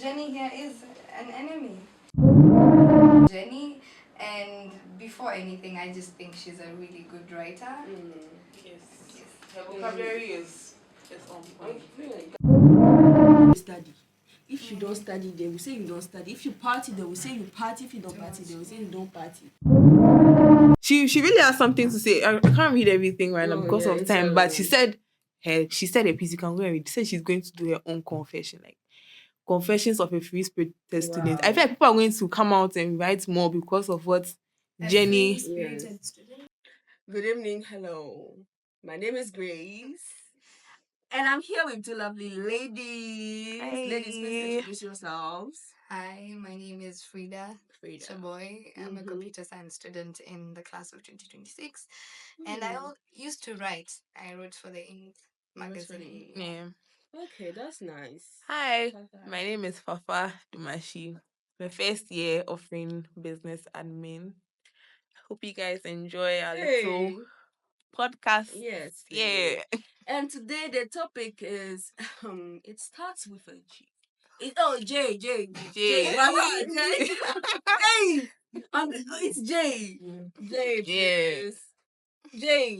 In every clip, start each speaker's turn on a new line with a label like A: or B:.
A: Jenny here is an enemy. Jenny, and before anything, I just think she's a really good writer.
B: Yes. Her vocabulary is on point.
C: Study. If you don't study, they will say you don't study. If you party, they will say you party. If you don't party, they will say you don't party.
B: She really has something to say. I can't read everything right now because of time. But she said a piece. You can go and read. She said she's going to do her own confession, like confessions of a free spirited student. I feel like people are going to come out and write more because of what Jenny.
A: Free-spirited student.
C: Good evening, hello. My name is Grace. And I'm here with two lovely ladies.
B: Hi.
C: Ladies, please introduce yourselves.
A: Hi, my name is Frida. Chaboy. I'm a computer science student in the class of 2026. And I used to write. I wrote for the Ink magazine.
B: Yeah.
C: Okay, that's nice.
B: Hi, my name is Fafa Dumashi. My first year offering business admin. Hope you guys enjoy our little podcast.
C: Yes.
B: Yeah.
C: And today the topic is it starts with a G. J.
B: J.
C: Hey, it's J. J.
B: Yes.
C: J.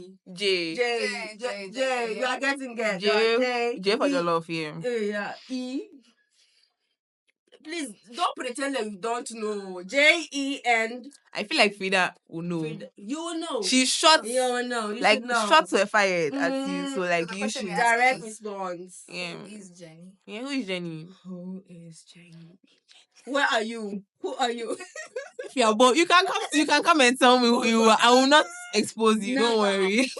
C: You are getting get
B: J for your love, yeah.
C: Yeah. E. Please don't pretend that you don't know. Jen.
B: I feel like Frida will know.
C: You will know.
B: She's short.
C: You will know. You
B: like
C: should know.
B: shots were fired at you, so like
A: the
B: you
A: question
B: should
A: we ask
C: direct
A: is,
C: response.
B: Yeah.
A: Who is Jenny?
B: Yeah, who is Jenny?
C: Who is Jenny? Where are you? Who are you?
B: If you are born, you can come and tell me who you are. I will not expose you. Don't worry.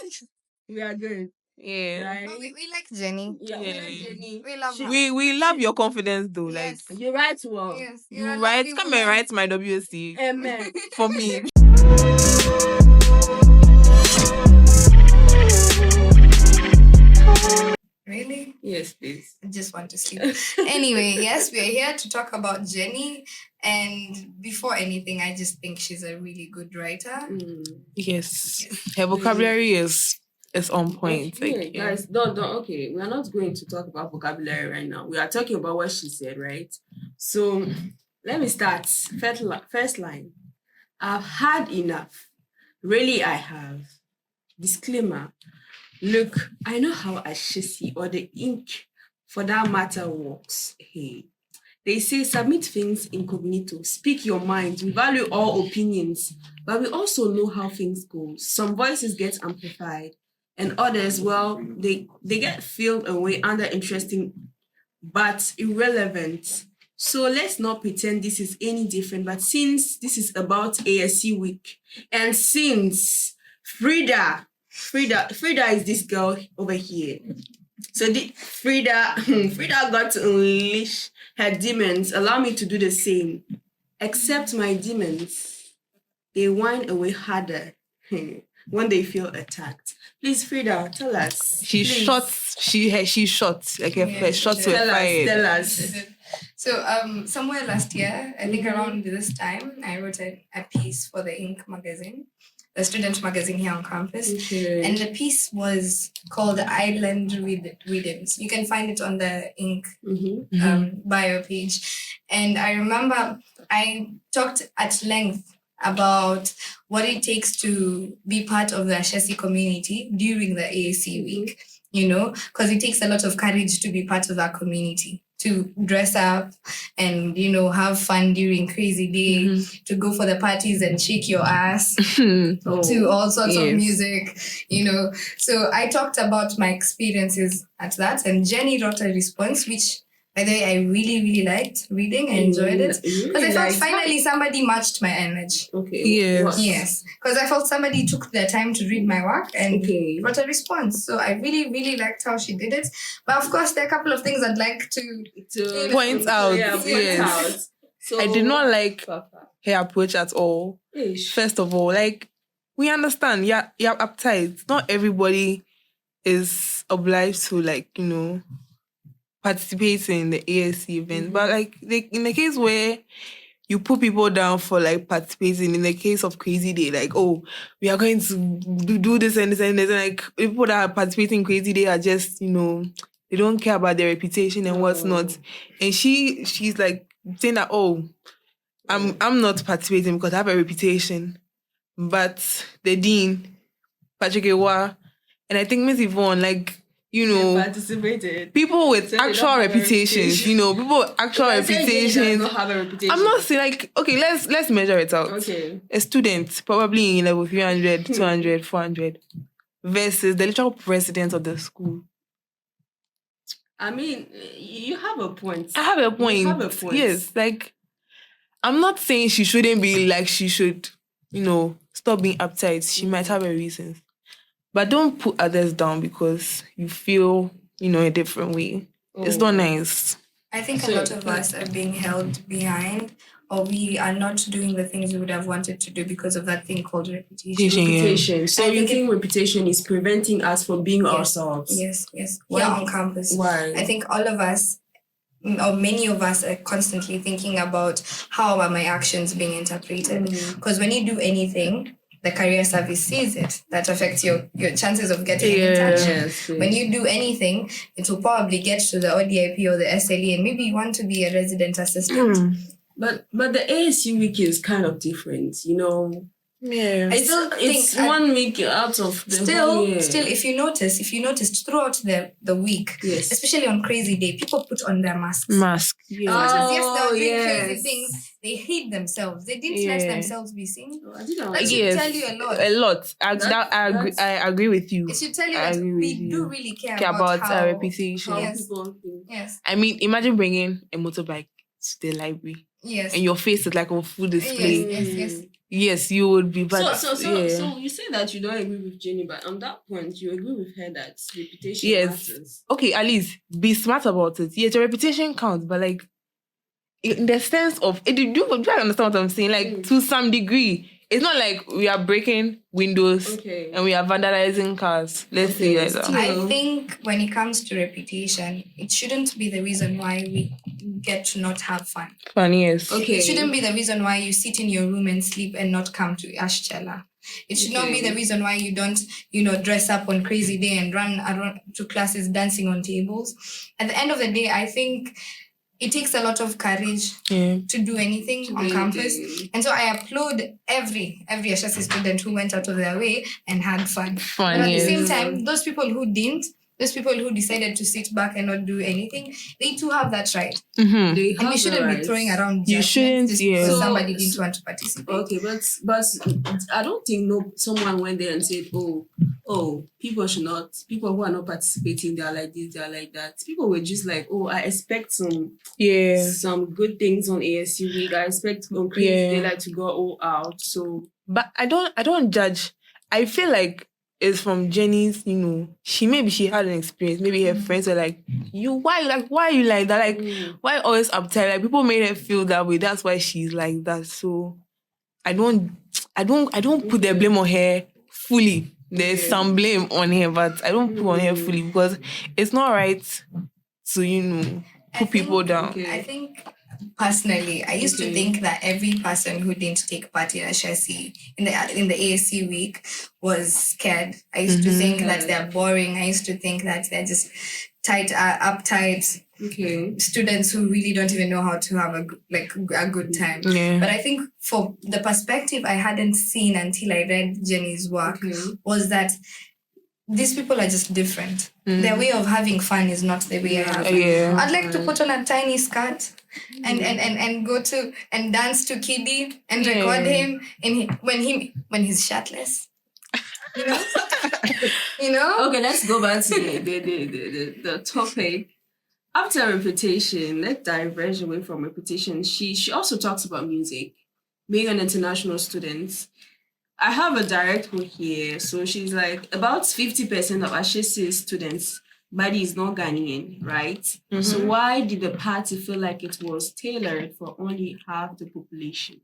C: We are good.
B: Yeah.
C: Right?
A: No, we like Jenny.
C: Yeah, we like Jenny.
A: We love her.
B: We love your confidence though.
A: Yes.
B: Like
C: You write well.
A: Yes.
B: you write, come and write my WC.
C: Amen.
B: For me.
A: Really?
C: Yes, please.
A: I just want to sleep. Anyway, yes, we are here to talk about Jenny. And before anything, I just think she's a really good writer.
B: Yes. Her vocabulary is on point.
C: Guys, don't. Okay, we are not going to talk about vocabulary right now. We are talking about what she said, right? So let me start. First line. I've had enough. Really, I have. Disclaimer. Look, I know how a chassis or the ink, for that matter, works. Hey, they say submit things incognito, speak your mind. We value all opinions, but we also know how things go. Some voices get amplified, and others, well, they get filled away under interesting but irrelevant. So let's not pretend this is any different. But since this is about ASC week, and since Frida is this girl over here. So Frida got to unleash her demons. Allow me to do the same. Except my demons, they whine away harder when they feel attacked. Please, Frida, tell us.
B: She shot. Like her shots were fired.
C: Tell us.
A: So somewhere last year, I think around this time, I wrote a piece for the Ink magazine, the student magazine here on campus.
C: Okay.
A: And the piece was called Island Rhythms. You can find it on the Ink bio page. And I remember I talked at length about what it takes to be part of the Ashesi community during the AAC week, because it takes a lot of courage to be part of that community, to dress up and, have fun during crazy day, to go for the parties and shake your ass to all sorts of music, So I talked about my experiences at that, and Jenny wrote a response, which, by the way, I really, really liked reading. I enjoyed it. Because I felt finally somebody matched my energy.
C: Okay.
A: Yes. Because I felt somebody took their time to read my work and wrote a response. So I really, really liked how she did it. But of course, there are a couple of things I'd like to
B: point out.
C: Yes. So,
B: I did not like her approach at all. First of all, like, we understand, you're uptight. Not everybody is obliged to, participate in the ASC event. But, in the case where you put people down for, participating, in the case of Crazy Day, we are going to do this and this and this, and, people that are participating in Crazy Day are just, They don't care about their reputation and what's not. And she's like saying that, I'm not participating because I have a reputation. But the dean, Patrick Ewa, and I think Miss Yvonne, like,
C: participated.
B: People with actual reputations, people with actual reputations.
C: Don't have a reputation.
B: I'm not saying like, okay, let's measure it out.
C: Okay.
B: A student, probably in level 300, 200, 400, versus the literal president of the school.
C: I mean, you have a point.
B: I have a point.
C: You have a point.
B: Yes, like, I'm not saying she shouldn't be like, she should, stop being uptight. She might have her reasons. But don't put others down because you feel, a different way. It's not nice.
A: I think a lot of us are being held behind, or we are not doing the things we would have wanted to do because of that thing called reputation.
C: So you think reputation is preventing us from being ourselves?
A: Yes. Here on campus.
C: Why?
A: I think all of us, or many of us, are constantly thinking about how are my actions being interpreted. Because when you do anything, the career service sees it. That affects your chances of getting an internship. Yes. When you do anything, it will probably get to the ODIP or the SLE, and maybe you want to be a resident assistant.
C: But the ASU week is kind of different,
B: Yeah.
C: It's 1 week out of the whole year.
A: Still, if you noticed throughout the week,
C: yes,
A: especially on crazy day, people put on their masks.
B: Yeah.
A: As much as they were doing crazy things, they hate themselves. They didn't let themselves be seen. That should tell you a lot.
B: A lot. I agree with you.
A: It should tell you that we do really care about
B: our reputation.
A: How people think. Yes.
B: I mean, imagine bringing a motorbike to the library.
A: Yes.
B: And your face is like on full display.
A: Yes.
B: Yes, you would be bad.
C: So you say that you don't agree with Jenny, but on that point, you agree with her that reputation matters.
B: Okay, at least be smart about it. Yes, your reputation counts, but like in the sense of, do you understand what I'm saying? Like to some degree, it's not like we are breaking windows and we are vandalizing cars. Let's say like that.
A: I think when it comes to reputation, it shouldn't be the reason why we get to not have fun.
B: Yes.
A: Okay. It shouldn't be the reason why you sit in your room and sleep and not come to Ashchela. It should not be the reason why you don't, dress up on crazy day and run around to classes dancing on tables. At the end of the day, I think it takes a lot of courage to do anything on campus. And so I applaud every HSC student who went out of their way and had fun. But at the same time, those people who didn't, those people who decided to sit back and not do anything, they too have that right.
B: And
A: we shouldn't be throwing around
B: judgment just
A: because somebody didn't want to participate.
C: Okay, but I don't think someone went there and said, people who are not participating, they are like this, they are like that. People were just like, I expect some good things on ASU week. I expect on crazy they like to go all out. So,
B: but I don't judge. I feel like it's from Jenny's, she had an experience. Maybe her friends were like, why are you like that? Like, why always uptight? Like, people made her feel that way. That's why she's like that. So I don't put the blame on her fully. There's some blame on her, but I don't put on her fully because it's not right to, put people down.
A: I think personally, I used to think that every person who didn't take part in HSC in the ASC week was scared. I used to think that they're boring. I used to think that they're just uptight students who really don't even know how to have a good time. But I think for the perspective I hadn't seen until I read Jenny's work was that these people are just different. Their way of having fun is not the way I have fun. I'd like to put on a tiny skirt and go to and dance to Kiddy and record him when he's shirtless.
C: Okay, let's go back to the topic. After reputation, let's diverge away from reputation. She also talks about music, being an international student. I have a direct quote here. So she's like, about 50% of Ashesi's students' body is not Ghanaian, right? So why did the party feel like it was tailored for only half the population?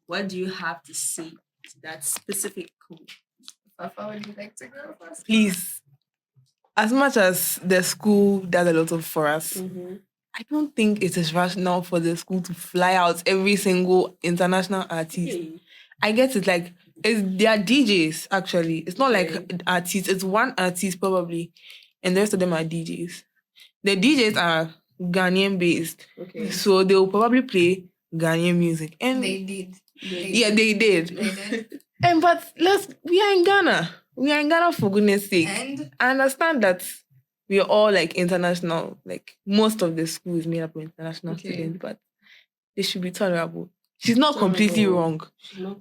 C: What do you have to say to that specific quote?
A: Fafa, would you like to go first?
B: Please. As much as the school does a lot for us, I don't think it is rational for the school to fly out every single international artist. I get it, like, they are DJs, actually. It's not like artists. It's one artist, probably. And the rest of them are DJs. the DJs are Ghanaian based.
C: Okay.
B: So they will probably play Ghanaian music. And
A: They did.
B: They did.
A: They did.
B: And but we are in Ghana. We are in Ghana for goodness sake.
A: And
B: I understand that we are all like international, like most of the school is made up of international students, but they should be tolerable. She's not completely wrong.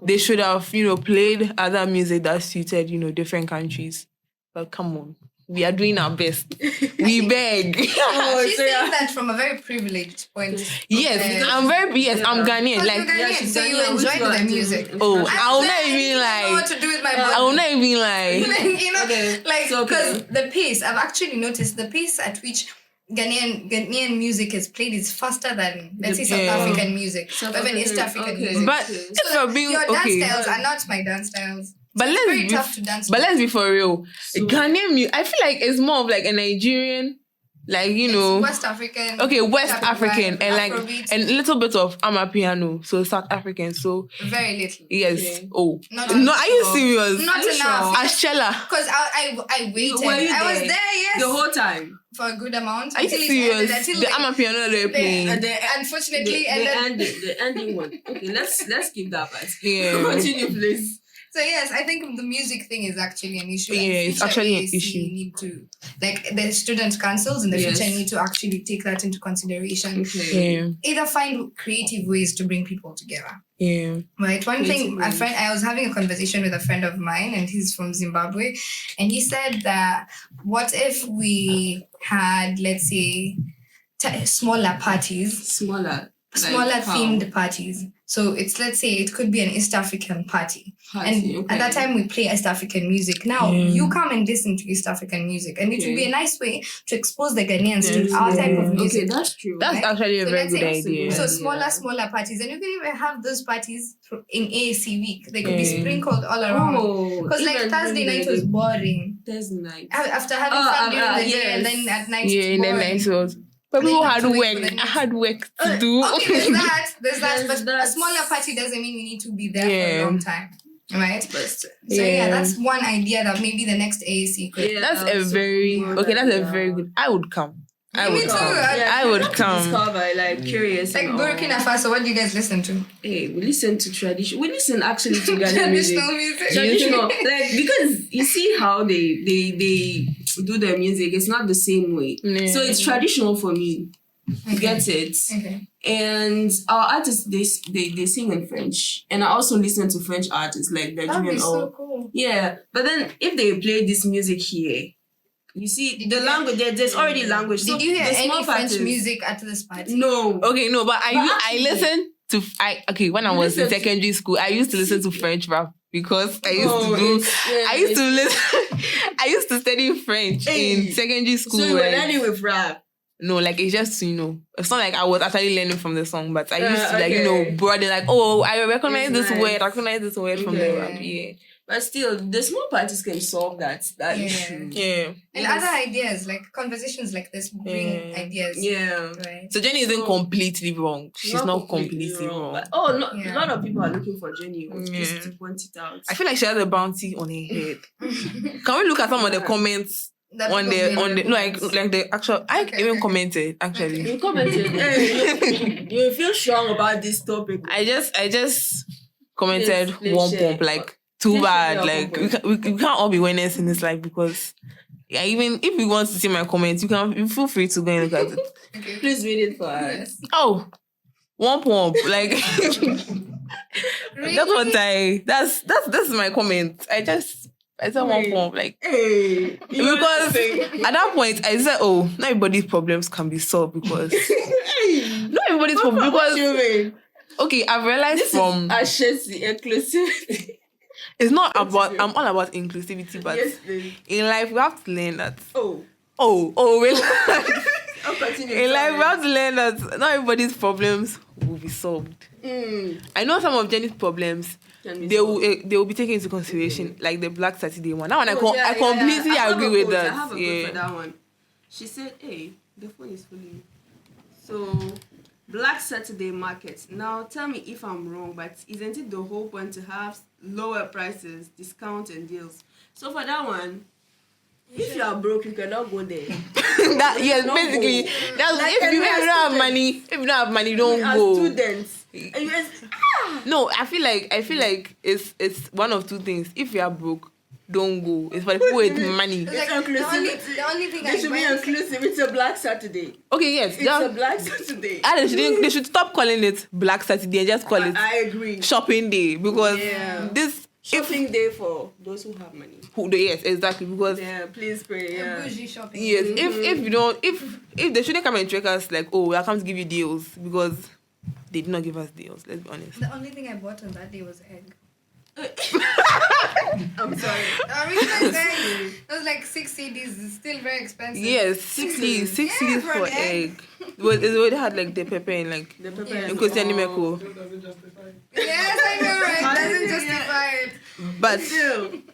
B: They should have, played other music that suited, different countries. But come on. We are doing our best. We beg.
A: She's saying that from a very privileged point.
B: Yes, I'm Ghanaian.
A: Like,
B: Like,
A: Ghanaian, so you enjoyed the music.
B: Oh, I will not even
A: lie. I don't know what to do with my body.
B: I will not even lie.
A: Because the pace, I've actually noticed the pace at which Ghanaian music is played is faster than, let's say, South African music, or even East African music.
B: But
A: your dance styles are not my dance styles.
B: But let's be for real. Ghanaian music, I feel like it's more of like a Nigerian, like it's
A: West African.
B: Okay, West African and like
A: Afrobeat.
B: and a little bit of Amapiano, so South African. So
A: very little.
B: Yes.
A: Okay.
B: Oh, no, are you serious?
A: Not enough.
B: Ashella.
A: Because I waited. I was there, yes,
C: the whole time
A: for a good amount.
B: Are you serious? The Amapiano they're playing.
A: Unfortunately,
C: the ending one. Okay, let's keep that part.
B: Yeah.
C: Continue, please.
A: So yes, I think the music thing is actually an issue.
B: Yeah, it's actually an issue.
A: Need to, like, the student councils in the future need to actually take that into consideration.
B: Okay. Yeah.
A: Either find creative ways to bring people together.
B: Yeah.
A: Right. One thing, I was having a conversation with a friend of mine, and he's from Zimbabwe, and he said that what if we had, let's say, smaller parties,
C: smaller
A: themed parties. So let's say it could be an East African party. And at that time we play East African music. Now you come and listen to East African music, and it would be a nice way to expose the Ghanaians to our type of music.
C: Okay, that's true.
B: That's actually a very good idea.
A: So smaller parties, and you can even have those parties in AAC week. They could be sprinkled all around. Because Thursday night was boring.
C: Thursday night.
A: After having fun during the day, and then at night it's boring.
B: But people had work to do.
A: Okay, there's that. But a smaller party doesn't mean we need to be there for a long time. Right? So that's one idea that maybe the next AAC could.
B: Yeah, that's a very good. I would come. I would come.
C: Discover, like, curious.
A: Like Burkina Faso, what do you guys listen to?
C: Hey, we listen to tradition. We listen actually to Ghanaian
A: traditional music.
C: Traditional, like, because you see how they do their music. It's not the same way. So it's traditional for me. You get it?
A: Okay.
C: And our artists, they sing in French, and I also listen to French artists like
A: That'd be so cool.
C: Yeah, but then if they play this music here, you see the language. There's already language.
A: Did you hear any French music at this party?
C: No.
B: Okay, no, but I listened to when I was in secondary school, I used to listen to French rap. Because I used to study French in secondary school.
C: So you were learning with rap?
B: No, like it's just, it's not like I was actually learning from the song, but I used to broaden, like, oh, I recognize this word from the rap. Yeah.
C: But still, the small parties can solve that issue.
B: Yeah.
A: And other ideas, like conversations like this bring ideas.
C: Yeah.
A: Right.
B: So Jenny isn't completely wrong. She's not completely wrong.
C: But, a lot of people are looking for Jenny. Just to point it out.
B: I feel like she has a bounty on her head. Can we look at some of the comments on the actual? I even commented actually.
C: You commented. You feel strong about this topic.
B: I just commented one pump, like, too bad. Like, we can't all be winners in this life, because even if you want to see my comments, you feel free to go and look at it.
A: Okay.
C: Please read it for us.
B: Oh, one pump, like.
A: Really?
B: That's my comment. I said one pump, like, because at that point I said, oh, not everybody's problems can be solved, because not everybody's problem, because okay, I've realized
C: this
B: from
C: inclusivity.
B: It's not about, I'm all about inclusivity, but in life we have to learn that. In life we have to learn that not everybody's problems will be solved. I know some of Jenny's problems, they will be taken into consideration, like the Black Saturday one. That one I completely agree with that.
C: I have a quote for that one. She said, hey, the phone is fully. So, Black Saturday market. Now tell me if I'm wrong, but isn't it the whole point to have lower prices, discounts, and deals? So for that one, If you are broke, you cannot go there.
B: Yes, basically. That's like if you don't have money. If you don't have money, don't go.
C: Students.
B: No, I feel like it's one of two things. If you are broke, don't go. It's for the people with money.
A: Like, the only thing
C: they should be inclusive. It's a Black Saturday.
B: Okay, yes.
C: It's a Black Saturday.
B: And they should stop calling it Black Saturday and just call it
C: I agree.
B: Shopping Day, because this
C: shopping day for those who have money.
B: Yes, exactly, because
C: please pray. Yeah.
A: Bougie shopping.
B: Yes, if you don't, if they shouldn't come and trick us like, oh, I come to give you deals, because they did not give us deals. Let's be honest.
A: The only thing I bought on that day was egg.
C: I'm sorry.
A: It was like 6 CDs. It's still very expensive.
B: Yes, 6 CDs for egg. It already had like the pepper and like
C: the pepper
B: and Christian Nimeko.
A: Yes, I know, right? Doesn't justify it.
B: But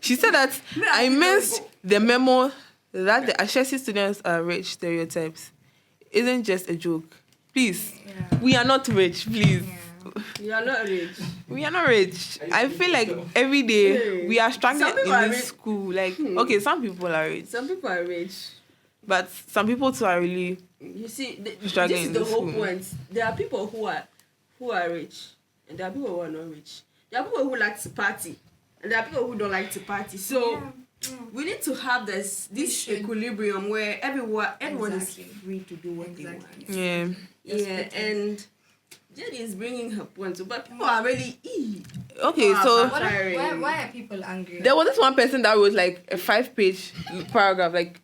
B: she said that I missed the memo that the Ashesi students are rich stereotypes isn't just a joke. Please, we are not rich, please.
C: You are not rich.
B: We are not rich. I feel like every day we are struggling in this school. Like, okay, some people are rich.
C: Some people are rich.
B: But some people too are really
C: struggling. This is
B: in
C: the
B: this
C: whole
B: school.
C: point. There are people who are rich, and there are people who are not rich. There are people who like to party, and there are people who don't like to party. So we need to have this equilibrium where everyone is free to do what they want.
B: Yeah.
C: And Jenny is bringing her point, but people are really
B: okay. So
A: why are people angry?
B: There was this one person that wrote like a 5-page paragraph. Like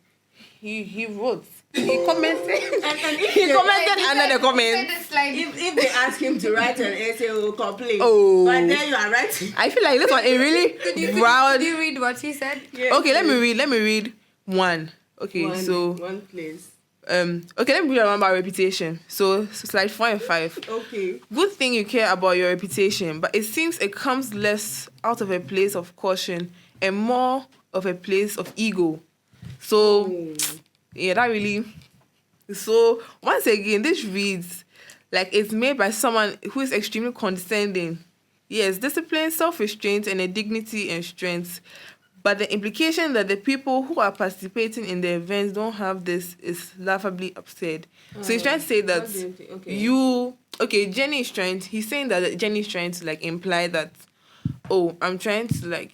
B: he wrote, he commented, and he commented under the comment.
C: If they ask him to write an essay, he will complain.
B: Oh,
C: but then you are writing.
B: I feel like this one it really
A: Could you read what he said?
C: Yeah,
B: okay, let me read one. Okay,
C: one place.
B: Okay, let me read about reputation. So slide 4 and 5.
C: Okay.
B: Good thing you care about your reputation, but it seems it comes less out of a place of caution and more of a place of ego. So that really. So once again, this reads like it's made by someone who is extremely condescending. Yes, discipline, self-restraint, and a dignity and strength. But the implication that the people who are participating in the events don't have this is laughably absurd. So he's trying to say that he's saying that Jenny is trying to like imply that, oh, I'm trying to like,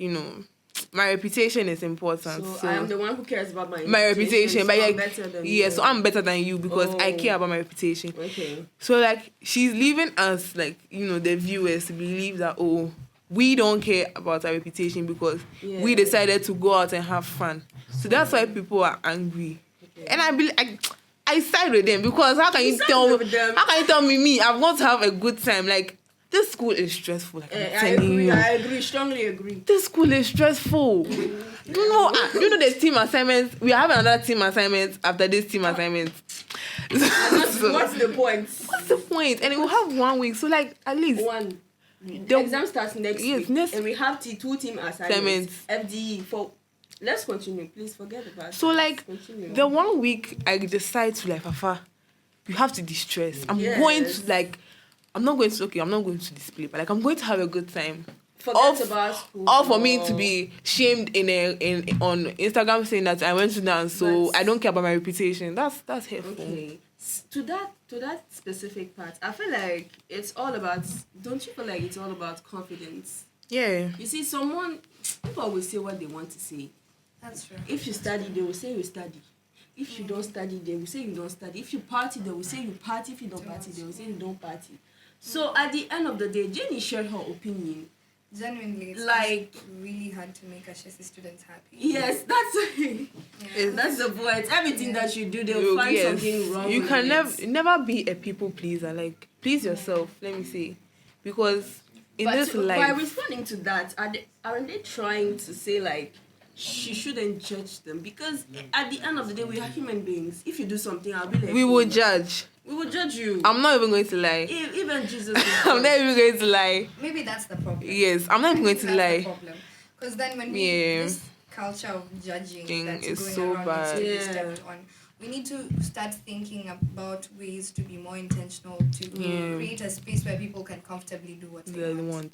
B: my reputation is important.
C: So I am the one who cares about my
B: reputation.
C: So
B: but
C: I'm better than you.
B: So I'm better than you because I care about my reputation.
C: Okay.
B: So like she's leaving us like, the viewers to believe that, oh, we don't care about our reputation because we decided to go out and have fun. So that's why people are angry. Okay. And I side with them because how can you tell me I've got to have a good time? Like, this school is stressful. Like
C: I agree, strongly agree.
B: This school is stressful. You know there's team assignments. We have another team assignment after this team assignment.
C: What's the point?
B: What's the point? And it will have 1 week. So like at least
C: one. The exam starts next week. And we have 2 team assignments. FDE for. Let's continue. Please forget about.
B: So like the 1 week I decide to like Fafa, you have to distress. I'm not going to display, but like I'm going to have a good time.
C: Forget about school.
B: Or for me to be shamed on Instagram saying that I went to dance, so I don't care about my reputation. That's hurtful. Okay.
C: To that specific part, I feel like it's all about. Don't you feel like it's all about confidence?
B: Yeah.
C: You see, people will say what they want to say.
A: That's true.
C: If you study, they will say you study. If you don't study, they will say you don't study. If you party, they will say you party. If you don't party, they will say you don't party. So at the end of the day, Jenny shared her opinion.
A: Genuinely, it's
C: like
A: really hard to make Ashesi students happy.
C: Yes, that's the point. Everything that you do, they'll find something wrong.
B: You can never be a people pleaser. Like, please yourself. Let me say, because this life,
C: by responding to that, aren't they trying to say like she shouldn't judge them? Because at the end of the day, we are human beings. If you do something, I'll be like,
B: we will judge.
C: We will judge you.
B: I'm not even going to lie.
C: Even Jesus.
B: I'm not even going to lie.
A: Maybe that's the problem.
B: Yes, I'm not even going to lie.
A: Because then when this culture of judging that's
B: is
A: going
B: so
A: around
B: bad.
A: needs to be stepped on. we need to start thinking about ways to be more intentional to create a space where people can comfortably do what they want.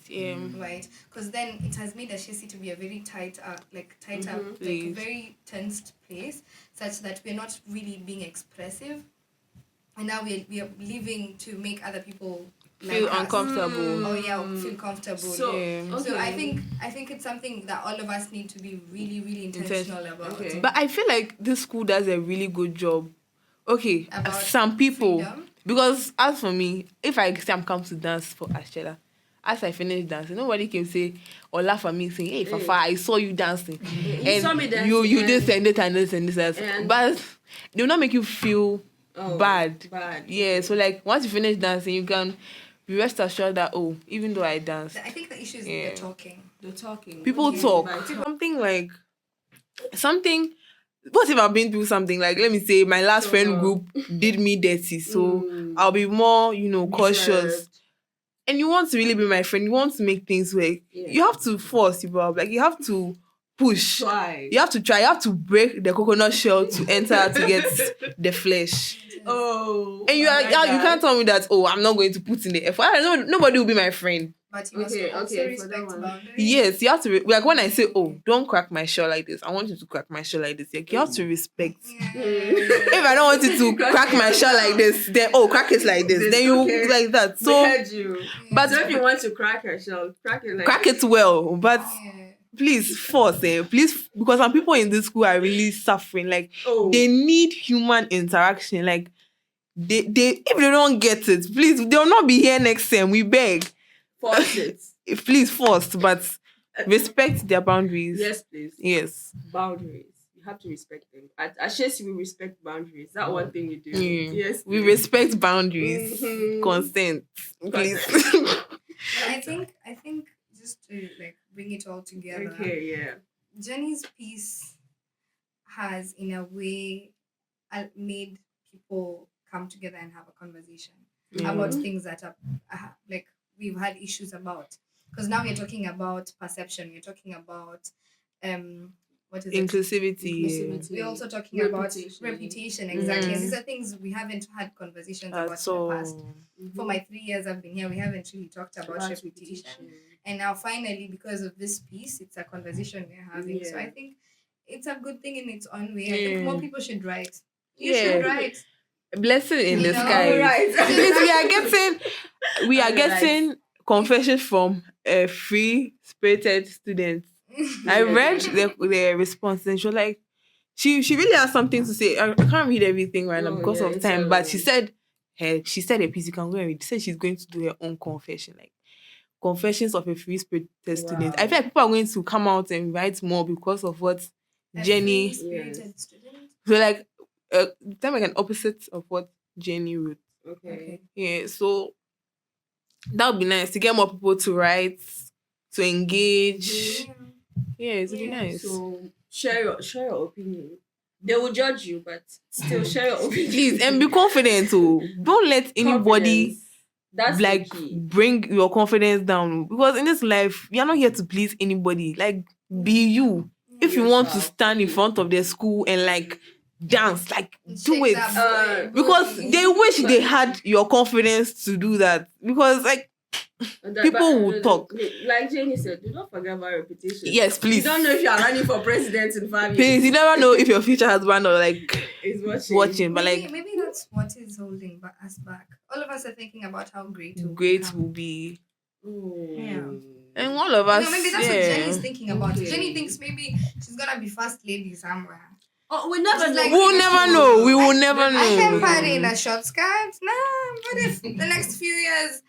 A: Right? Because then it has made Ashesi to be a very tight up, like very tensed place, such that we're not really being expressive, and now we are living to make other people
B: feel uncomfortable.
A: Feel comfortable.
C: So
A: I think it's something that all of us need to be really, really intentional about.
B: Okay. But I feel like this school does a really good job. Okay,
A: about
B: some people
A: freedom.
B: Because as for me, if I say I'm come to dance for Ashela, as I finish dancing, nobody can say or laugh at me saying, "Hey, Fafa, I saw you dancing,
C: you saw me dancing,
B: you this and this and this and this." But they will not make you feel bad. Yeah. So like once you finish dancing, you can be rest assured that even though I danced,
A: I think the issue is the talking.
B: People talk. Something. What if I've been through something? Like, let me say, my last friend group did me dirty, so I'll be more, cautious. And you want to really be my friend. You want to make things work. Yeah. You have to force, like you have to push.
C: Try.
B: You have to try. You have to break the coconut shell to enter to get the flesh.
C: Oh.
B: And you can't tell me that, I'm not going to put in the effort. Nobody will be my friend.
A: But you must also respect boundaries.
B: Yes, you have to. Like when I say, don't crack my shell like this, I want you to crack my shell like this. Like, you have to respect. If I don't want you to crack my shell like this, then crack it like this. Then you like that. So,
C: but if you want to crack her shell, crack
B: it well. But please force please, because some people in this school are really suffering. Like they need human interaction. Like they if they don't get it, please, they'll not be here next time. We beg.
C: Force it.
B: Please force, but respect their boundaries.
C: Yes, please.
B: Yes.
C: Boundaries. You have to respect them. At Ashesi, we respect boundaries. That's one thing we do. Yes.
B: We respect boundaries. Consent. Please.
A: I think just to bring it all together.
C: Okay, yeah.
A: Jenny's piece has in a way made people come together and have a conversation about things that are we've had issues about, because now we're talking about perception, we're talking about what is
B: inclusivity.
A: We're also talking about reputation. Exactly. And these are things we haven't had conversations about in the past. For my 3 years I've been here, we haven't really talked about reputation. And now finally, because of this piece, it's a conversation we're having. So I think it's a good thing in its own way. I think more people should write. You should write.
B: Blessing in the sky.
C: Right.
B: We are getting confessions from a free-spirited student. I read the response and she was like, she really has something to say. I can't read everything right now because of time, but she said a piece you can go and read. She said she's going to do her own confession, like confessions of a free-spirited student. I feel like people are going to come out and write more because of what Jenny.
A: Free-spirited student.
B: So like. Time like an opposite of what Jenny wrote.
C: Okay.
B: Yeah, so that would be nice to get more people to write, to engage. Yeah, it would be nice.
C: So share your opinion. They will judge you, but still share your opinion.
B: Please, and be confident too. Don't let anybody bring your confidence down. Because in this life, you're not here to please anybody. Like, be you. If you want to stand in front of the school and dance, do it, because they wish they had your confidence to do that, because people will talk.
C: Like Jenny said, do not forget about reputation.
B: Yes, please.
C: You don't know if you are running for president in 5 years.
B: Please, you never know if your future husband or
C: is
B: watching. But
A: maybe that's what is holding us back. All of us are thinking about how great
B: will be.
A: Yeah.
B: And all of us.
A: Maybe that's what Jenny's thinking about. Okay. Jenny thinks maybe she's gonna be first lady somewhere.
C: We never know.
B: We'll never know. We will never know.
A: I can party in a short skirt. But if the next few years,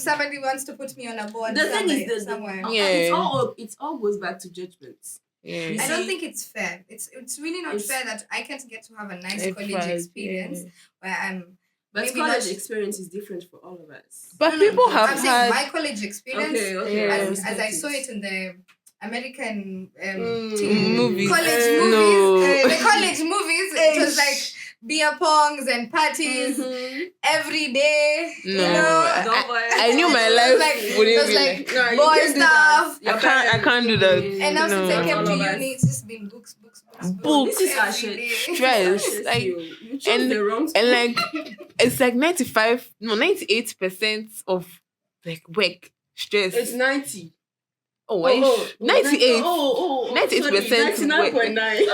A: somebody wants to put me on a board,
C: the thing is somewhere. It all goes back to judgments.
A: Yeah. I don't think it's fair. It's really not fair that I can't get to have a nice college experience where I'm.
C: But college experience is different for all of us.
B: But people have
A: I'm
B: had
A: my college experience.
C: Okay.
A: As I saw it in the American
B: movies.
A: College movies. The college movies, it was beer pongs and parties every day.
B: No, I knew my life wouldn't be
A: boy stuff.
B: I can't do that.
A: And now since I came to uni, it's just been books.
B: book,
C: This is
B: stress, like,
C: you chose the wrong
B: and like it's like 98% of like work stress.
C: It's 90.
B: Oh, 98. 98%.
C: 99.9.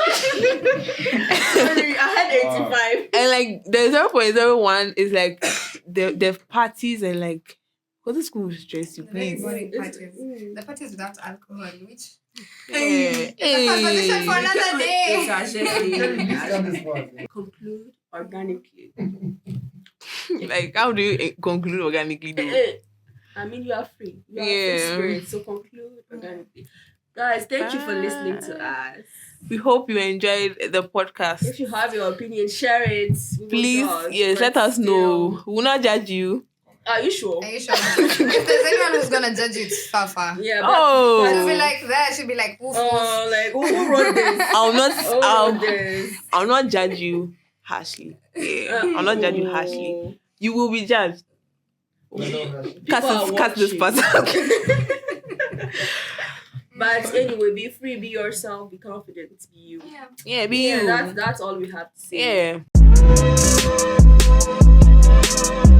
C: Sorry, I had 85.
B: And like the 0.01 is like the parties and like what the school stress you please.
A: The parties without alcohol, which
B: Hey.
A: conversation for another day.
C: Conclude organically.
B: Like how do you conclude organically though?
C: I mean, you are free. You are free spirit, so conclude organically. Guys, thank you for listening to us.
B: We hope you enjoyed the podcast.
C: If you have your opinion, share it.
B: Please, let us know. We will not judge you.
C: Are you sure?
A: If there's anyone who's gonna judge you, it's Fafa.
C: Yeah.
A: I'll be like that. She'll be like, woof,
C: like who wrote this?
B: I'll not judge you harshly. Yeah, I'll not judge you harshly. You will be judged. Cut this part out.
C: But anyway, be free, be yourself, be confident, be you.
B: Yeah, be you.
C: That's all we have to say.
B: Yeah.